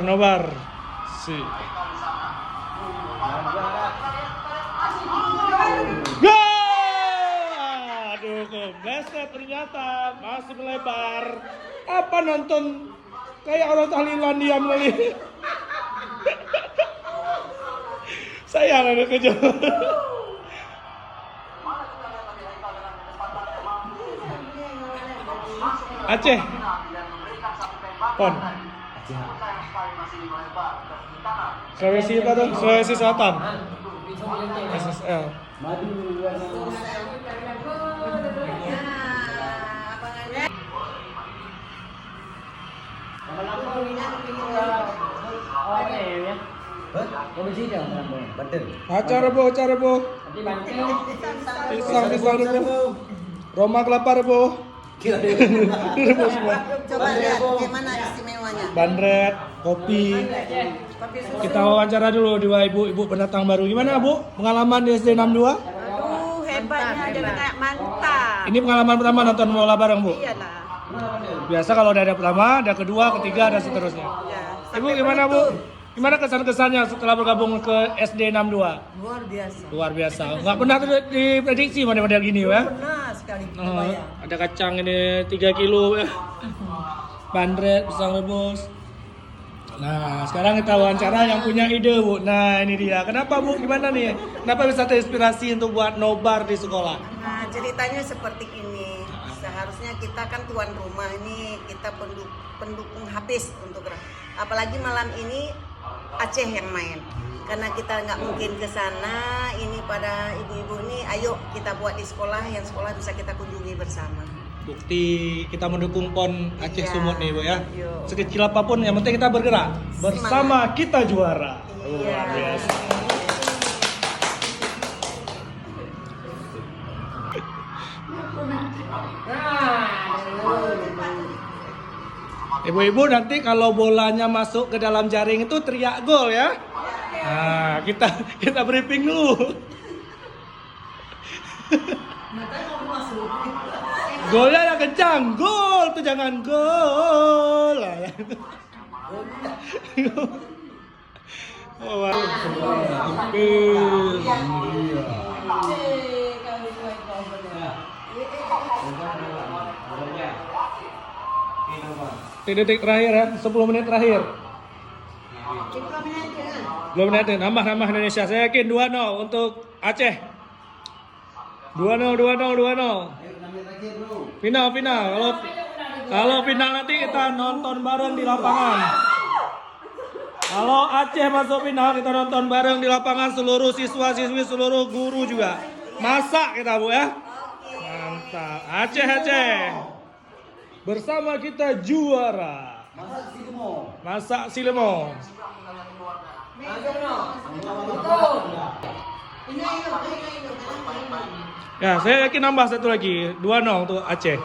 Nobar. Si. Aduh, kebleset ternyata masih melebar. Apa nonton kayak orang tahlilan diam kali. Sayang ada kejauh. Aceh. Pon. Sulawesi apa tuh? Sulawesi Selatan. SSL. Acara bu. Pisang bu. Roma kelapa bu. Coba lihat gimana istimewanya. Bandret, kopi. Kita wawancara dulu dua ibu pendatang baru. Gimana Bu? Pengalaman di SD 62? Aduh, hebatnya jadi kayak mantap. Ini pengalaman pertama nonton bola bareng Bu? Iyalah. Biasa kalau ada pertama, ada kedua, ketiga, dan seterusnya. Ya, Ibu gimana Bu? Gimana kesan-kesannya setelah bergabung ke SD 62? Luar biasa. Nggak pernah diprediksi model-model gini ya? Pernah sekali Ada kacang ini 3 kilo ya. Bandret, pisang rebus. Nah, sekarang kita wawancara yang punya ide, Bu. Nah, ini dia. Kenapa, Bu? Gimana nih? Kenapa bisa terinspirasi untuk buat nobar di sekolah? Nah, ceritanya seperti ini. Seharusnya kita kan tuan rumah ini, kita pendukung habis untuk apalagi malam ini Aceh yang main. Karena kita nggak mungkin ke sana, ini pada ibu-ibu ini, ayo kita buat di sekolah, yang sekolah bisa kita kunjungi bersama. Bukti kita mendukung PON Aceh Iya. Sumut nih, Bu ya. Yo. Sekecil apapun, yang penting kita bergerak. Bersama kita juara. Iya. Luar biasa. Ibu-ibu nanti kalau bolanya masuk ke dalam jaring itu teriak gol ya. Nah, kita briefing dulu. Golnya yang kencang, gol tuh jangan gol. Oh, detik terakhir ya, 10 menit terakhir. 10 menit, nambah Indonesia. Saya yakin 2-0 untuk Aceh. 2-0. Final. Kalau final nanti kita nonton bareng di lapangan. Kalau Aceh masuk final, kita nonton bareng di lapangan, seluruh siswa-siswi, seluruh guru juga. Masak kita, Bu ya. Mantap. Aceh. Bersama kita juara. Masak Silemo. Ya, saya yakin nambah satu lagi. 2-0 untuk Aceh.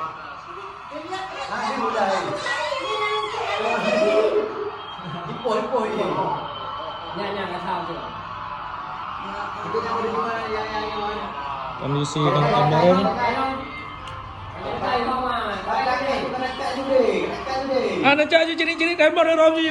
Kondisi nonton bareng. Nanti aja ciri-ciri tembak dari Romji.